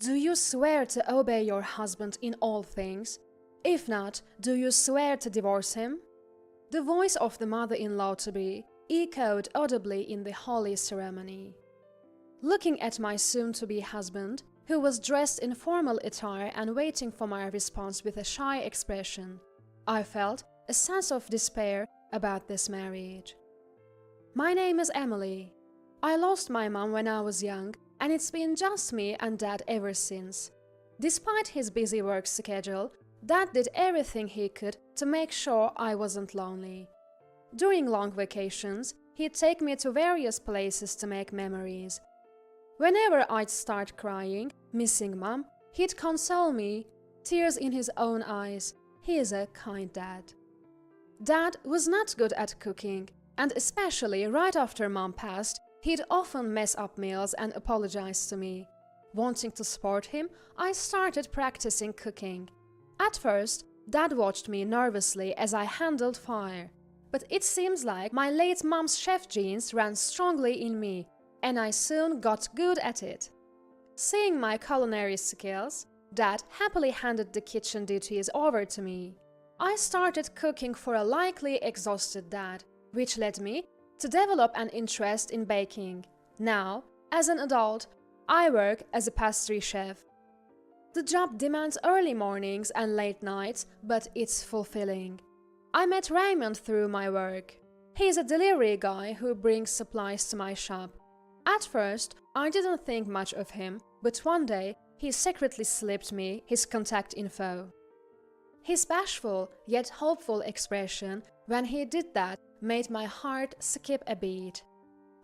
Do you swear to obey your husband in all things? If not, do you swear to divorce him?" The voice of the mother-in-law-to-be echoed audibly in the holy ceremony. Looking at my soon-to-be husband, who was dressed in formal attire and waiting for my response with a shy expression, I felt a sense of despair about this marriage. "My name is Emily. I lost my mom when I was young, and it's been just me and Dad ever since. Despite his busy work schedule, Dad did everything he could to make sure I wasn't lonely. During long vacations, he'd take me to various places to make memories. Whenever I'd start crying, missing Mom, he'd console me, tears in his own eyes. He is a kind dad. Dad was not good at cooking, and especially right after Mom passed, he'd often mess up meals and apologize to me. Wanting to support him, I started practicing cooking. At first, Dad watched me nervously as I handled fire, but it seems like my late mom's chef genes ran strongly in me, and I soon got good at it. Seeing my culinary skills, Dad happily handed the kitchen duties over to me. I started cooking for a likely exhausted Dad, which led me to develop an interest in baking. Now, as an adult, I work as a pastry chef. The job demands early mornings and late nights, but it's fulfilling. I met Raymond through my work. He's a delivery guy who brings supplies to my shop. At first, I didn't think much of him, but one day, he secretly slipped me his contact info. His bashful yet hopeful expression when he did that made my heart skip a beat.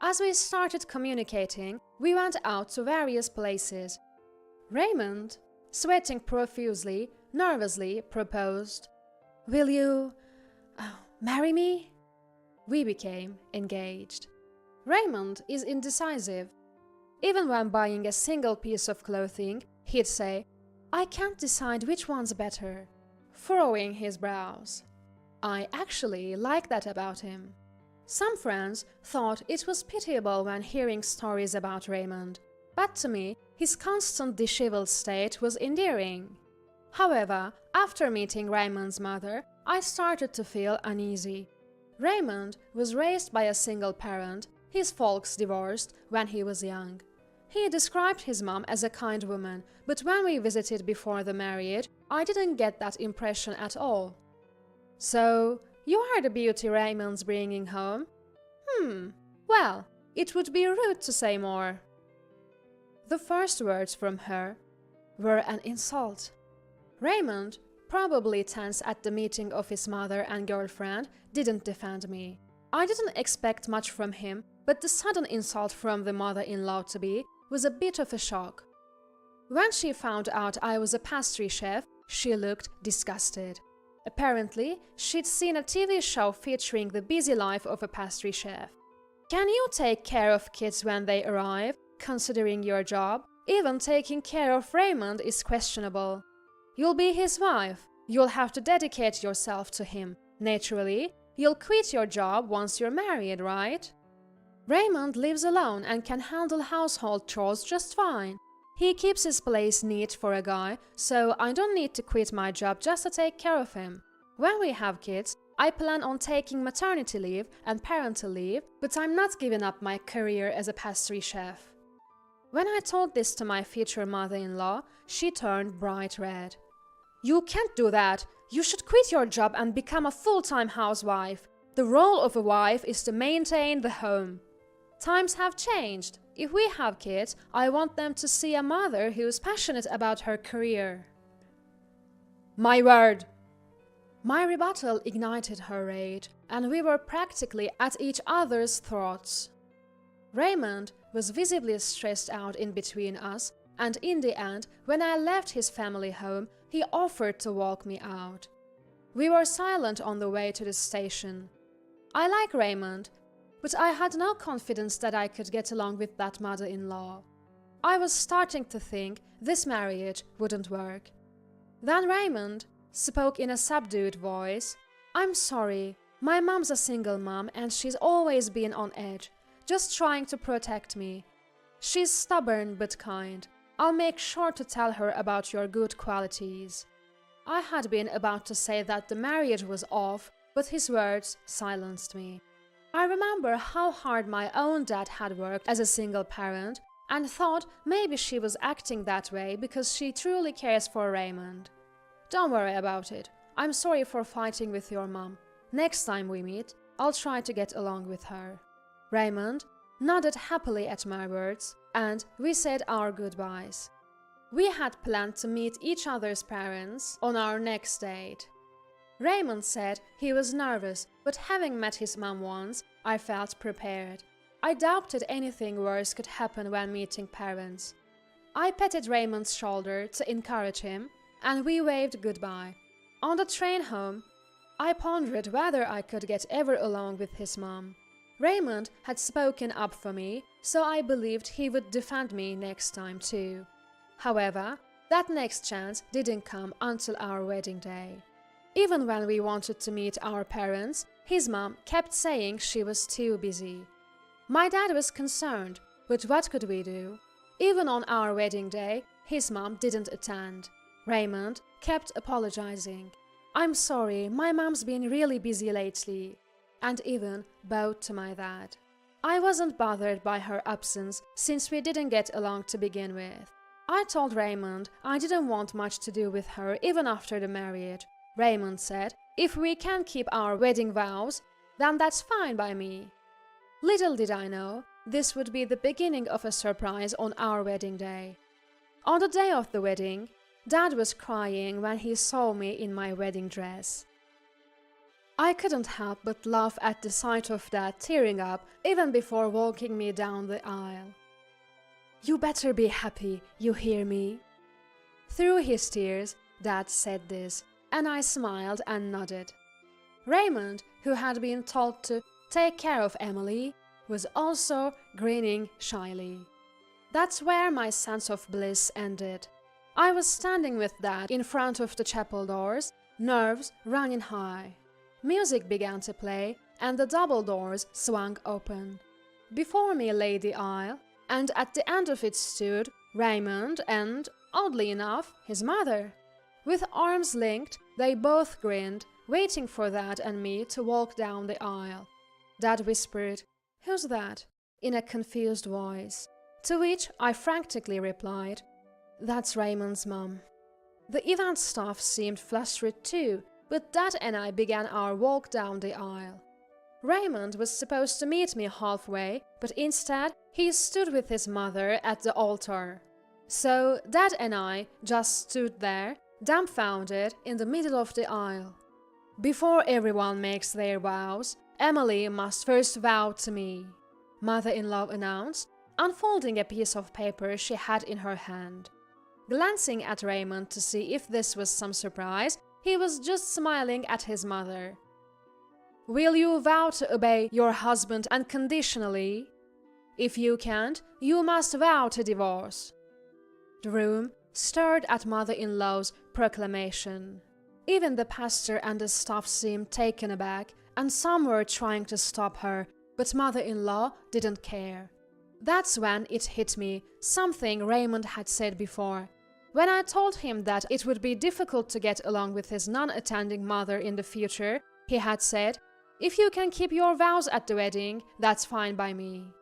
As we started communicating, we went out to various places. Raymond, sweating profusely, nervously proposed, "Will you marry me?" We became engaged. Raymond is indecisive. Even when buying a single piece of clothing, he'd say, "I can't decide which one's better," furrowing his brows. I actually like that about him. Some friends thought it was pitiable when hearing stories about Raymond, but to me, his constant disheveled state was endearing. However, after meeting Raymond's mother, I started to feel uneasy. Raymond was raised by a single parent. His folks divorced when he was young. He described his mom as a kind woman, but when we visited before the marriage, I didn't get that impression at all. "So, you are the beauty Raymond's bringing home?" Well, it would be rude to say more." The first words from her were an insult. Raymond, probably tense at the meeting of his mother and girlfriend, didn't defend me. I didn't expect much from him, but the sudden insult from the mother-in-law-to-be was a bit of a shock. When she found out I was a pastry chef, she looked disgusted. Apparently, she'd seen a TV show featuring the busy life of a pastry chef. "Can you take care of kids when they arrive, considering your job? Even taking care of Raymond is questionable. You'll be his wife. You'll have to dedicate yourself to him. Naturally, you'll quit your job once you're married, right? Raymond lives alone and can handle household chores just fine. He keeps his place neat for a guy, so I don't need to quit my job just to take care of him. When we have kids, I plan on taking maternity leave and parental leave, but I'm not giving up my career as a pastry chef." When I told this to my future mother-in-law, she turned bright red. "You can't do that. You should quit your job and become a full-time housewife. The role of a wife is to maintain the home. Times have changed. If we have kids, I want them to see a mother who's passionate about her career." "My word!" My rebuttal ignited her rage, and we were practically at each other's throats. Raymond was visibly stressed out in between us, and in the end, when I left his family home, he offered to walk me out. We were silent on the way to the station. I like Raymond, but I had no confidence that I could get along with that mother-in-law. I was starting to think this marriage wouldn't work. Then Raymond spoke in a subdued voice. "I'm sorry, my mom's a single mom and she's always been on edge, just trying to protect me. She's stubborn but kind. I'll make sure to tell her about your good qualities." I had been about to say that the marriage was off, but his words silenced me. I remember how hard my own dad had worked as a single parent, and thought maybe she was acting that way because she truly cares for Raymond. "Don't worry about it. I'm sorry for fighting with your mom. Next time we meet, I'll try to get along with her." Raymond nodded happily at my words, and we said our goodbyes. We had planned to meet each other's parents on our next date. Raymond said he was nervous, but having met his mom once, I felt prepared. I doubted anything worse could happen when meeting parents. I patted Raymond's shoulder to encourage him, and we waved goodbye. On the train home, I pondered whether I could get ever along with his mom. Raymond had spoken up for me, so I believed he would defend me next time too. However, that next chance didn't come until our wedding day. Even when we wanted to meet our parents, his mom kept saying she was too busy. My dad was concerned, but what could we do? Even on our wedding day, his mom didn't attend. Raymond kept apologizing. "I'm sorry, my mom's been really busy lately," and even bowed to my dad. I wasn't bothered by her absence since we didn't get along to begin with. I told Raymond I didn't want much to do with her even after the marriage. Raymond said, "If we can keep our wedding vows, then that's fine by me." Little did I know, this would be the beginning of a surprise on our wedding day. On the day of the wedding, Dad was crying when he saw me in my wedding dress. I couldn't help but laugh at the sight of Dad tearing up even before walking me down the aisle. "You better be happy, you hear me?" Through his tears, Dad said this, and I smiled and nodded. Raymond, who had been told to take care of Emily, was also grinning shyly. That's where my sense of bliss ended. I was standing with Dad in front of the chapel doors, nerves running high. Music began to play, and the double doors swung open. Before me lay the aisle, and at the end of it stood Raymond and, oddly enough, his mother. With arms linked, they both grinned, waiting for Dad and me to walk down the aisle. Dad whispered, "Who's that?" in a confused voice, to which I frantically replied, "That's Raymond's mom." The event staff seemed flustered too, but Dad and I began our walk down the aisle. Raymond was supposed to meet me halfway, but instead he stood with his mother at the altar. So Dad and I just stood there, dumbfounded, in the middle of the aisle. "Before everyone makes their vows, Emily must first vow to me," Mother-in-law announced, unfolding a piece of paper she had in her hand. Glancing at Raymond to see if this was some surprise, he was just smiling at his mother. "Will you vow to obey your husband unconditionally? If you can't, you must vow to divorce." The room stirred at mother-in-law's proclamation. Even the pastor and the staff seemed taken aback, and some were trying to stop her, but mother-in-law didn't care. That's when it hit me, something Raymond had said before. When I told him that it would be difficult to get along with his non-attending mother in the future, he had said, "If you can keep your vows at the wedding, that's fine by me."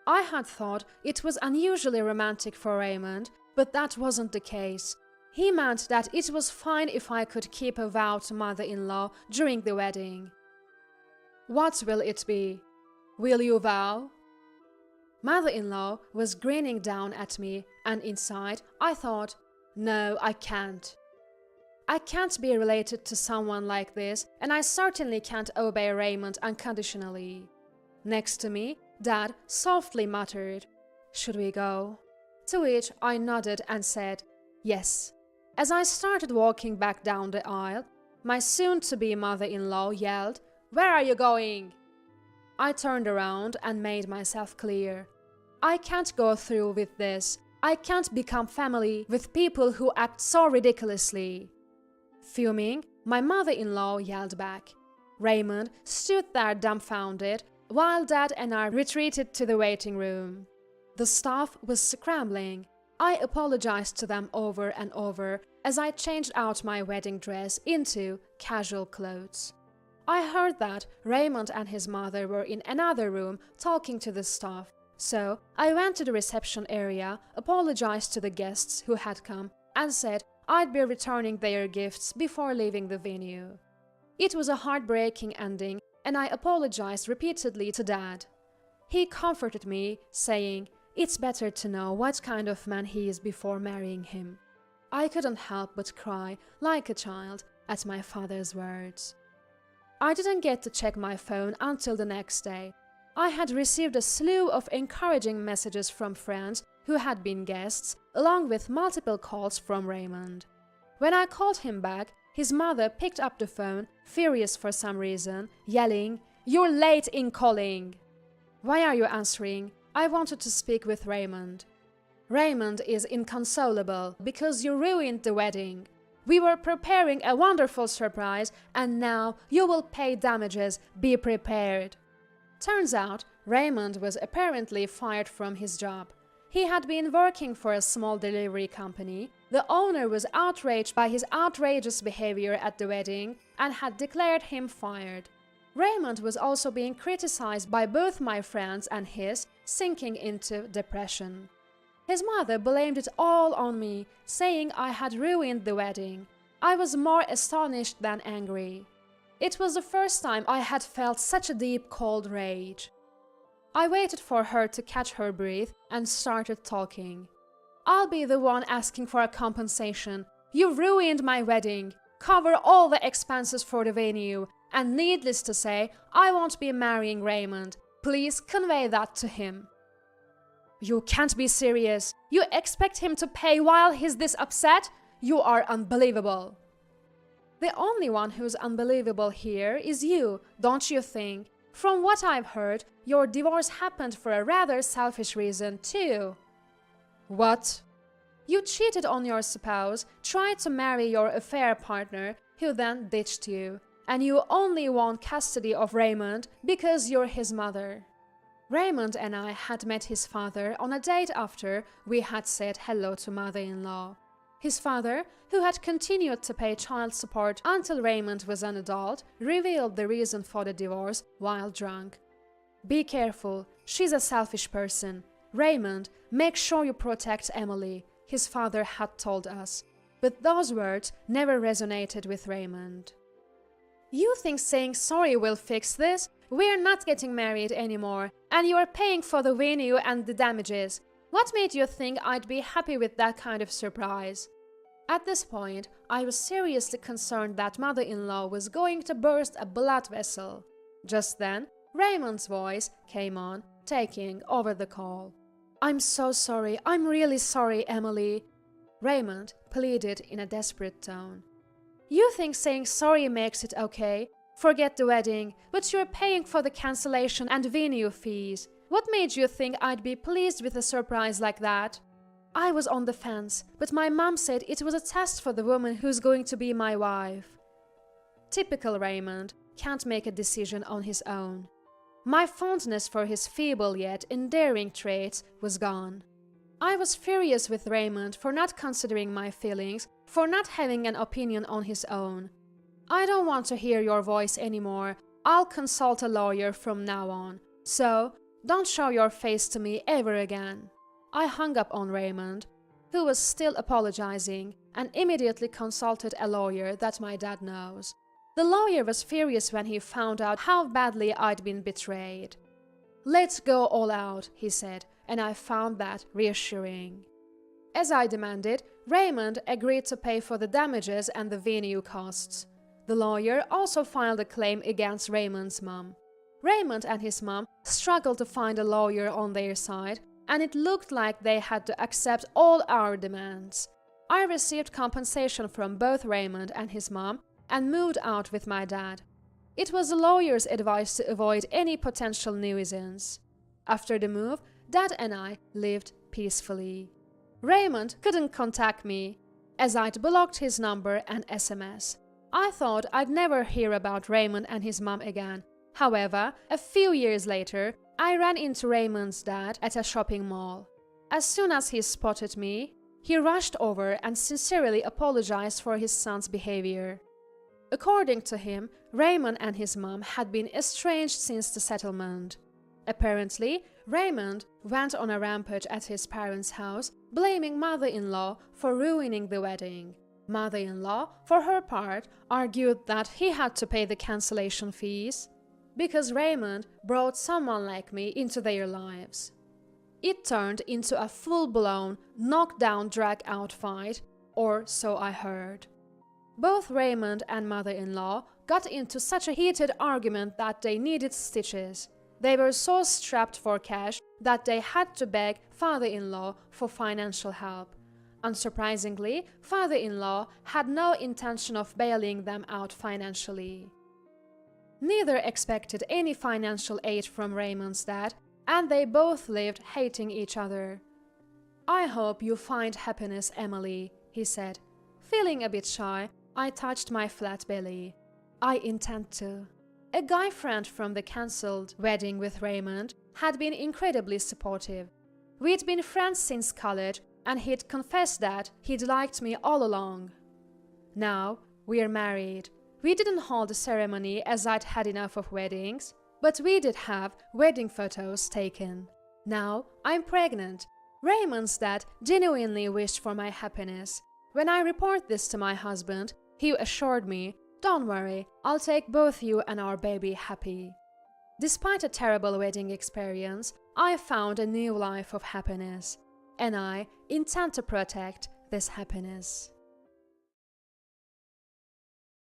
I had thought it was unusually romantic for Raymond, but that wasn't the case. He meant that it was fine if I could keep a vow to mother-in-law during the wedding. "What will it be? Will you vow?" Mother-in-law was grinning down at me, and inside I thought, "No, I can't. I can't be related to someone like this, and I certainly can't obey Raymond unconditionally." Next to me, Dad softly muttered, "Should we go?" To which I nodded and said, "Yes." As I started walking back down the aisle, my soon-to-be mother-in-law yelled, "Where are you going?" I turned around and made myself clear. I can't go through with this. I can't become family with people who act so ridiculously. Fuming, my mother-in-law yelled back. Raymond stood there dumbfounded, while Dad and I retreated to the waiting room. The staff was scrambling. I apologized to them over and over as I changed out my wedding dress into casual clothes. I heard that Raymond and his mother were in another room talking to the staff, so I went to the reception area, apologized to the guests who had come, and said I'd be returning their gifts before leaving the venue. It was a heartbreaking ending, and I apologized repeatedly to Dad. He comforted me, saying it's better to know what kind of man he is before marrying him. I couldn't help but cry like a child at my father's words. I didn't get to check my phone until the next day. I had received a slew of encouraging messages from friends who had been guests, along with multiple calls from Raymond. When I called him back, his mother picked up the phone, furious for some reason, yelling, "You're late in calling!" "Why are you answering? I wanted to speak with Raymond." "Raymond is inconsolable because you ruined the wedding. We were preparing a wonderful surprise, and now you will pay damages. Be prepared." Turns out, Raymond was apparently fired from his job. He had been working for a small delivery company. The owner was outraged by his outrageous behavior at the wedding and had declared him fired. Raymond was also being criticized by both my friends and his, sinking into depression. His mother blamed it all on me, saying I had ruined the wedding. I was more astonished than angry. It was the first time I had felt such a deep, cold rage. I waited for her to catch her breath and started talking. "I'll be the one asking for a compensation. You ruined my wedding. Cover all the expenses for the venue. And needless to say, I won't be marrying Raymond. Please convey that to him." "You can't be serious. You expect him to pay while he's this upset? You are unbelievable." "The only one who's unbelievable here is you, don't you think? From what I've heard, your divorce happened for a rather selfish reason, too." "What?" "You cheated on your spouse, tried to marry your affair partner, who then ditched you, and you only want custody of Raymond because you're his mother." Raymond and I had met his father on a date after we had said hello to mother-in-law. His father, who had continued to pay child support until Raymond was an adult, revealed the reason for the divorce while drunk. "Be careful, she's a selfish person. Raymond, make sure you protect Emily," his father had told us. But those words never resonated with Raymond. "You think saying sorry will fix this? We're not getting married anymore, and you're paying for the venue and the damages. What made you think I'd be happy with that kind of surprise?" At this point, I was seriously concerned that mother-in-law was going to burst a blood vessel. Just then, Raymond's voice came on, taking over the call. "I'm so sorry. I'm really sorry, Emily," Raymond pleaded in a desperate tone. "You think saying sorry makes it okay? Forget the wedding, but you're paying for the cancellation and venue fees. What made you think I'd be pleased with a surprise like that?" "I was on the fence, but my mom said it was a test for the woman who's going to be my wife." Typical Raymond, can't make a decision on his own. My fondness for his feeble yet endearing traits was gone. I was furious with Raymond for not considering my feelings, for not having an opinion on his own. "I don't want to hear your voice anymore. I'll consult a lawyer from now on. So, don't show your face to me ever again." I hung up on Raymond, who was still apologizing, and immediately consulted a lawyer that my dad knows. The lawyer was furious when he found out how badly I'd been betrayed. "Let's go all out," he said, and I found that reassuring. As I demanded, Raymond agreed to pay for the damages and the venue costs. The lawyer also filed a claim against Raymond's mom. Raymond and his mom struggled to find a lawyer on their side, and it looked like they had to accept all our demands. I received compensation from both Raymond and his mom and moved out with my dad. It was the lawyer's advice to avoid any potential nuisance. After the move, Dad and I lived peacefully. Raymond couldn't contact me, as I'd blocked his number and SMS. I thought I'd never hear about Raymond and his mom again. However, a few years later, I ran into Raymond's dad at a shopping mall. As soon as he spotted me, he rushed over and sincerely apologized for his son's behavior. According to him, Raymond and his mom had been estranged since the settlement. Apparently, Raymond went on a rampage at his parents' house, blaming mother-in-law for ruining the wedding. Mother-in-law, for her part, argued that he had to pay the cancellation fees because Raymond brought someone like me into their lives. It turned into a full-blown, knockdown, drag-out fight, or so I heard. Both Raymond and mother-in-law got into such a heated argument that they needed stitches. They were so strapped for cash that they had to beg father-in-law for financial help. Unsurprisingly, father-in-law had no intention of bailing them out financially. Neither expected any financial aid from Raymond's dad, and they both lived hating each other. "I hope you find happiness, Emily," he said. Feeling a bit shy, I touched my flat belly. "I intend to." A guy friend from the cancelled wedding with Raymond had been incredibly supportive. We'd been friends since college, and he'd confessed that he'd liked me all along. Now, we're married. We didn't hold a ceremony as I'd had enough of weddings, but we did have wedding photos taken. Now, I'm pregnant. Raymond's dad genuinely wished for my happiness. When I report this to my husband, he assured me, "Don't worry, I'll take both you and our baby happy." Despite a terrible wedding experience, I found a new life of happiness, and I intend to protect this happiness.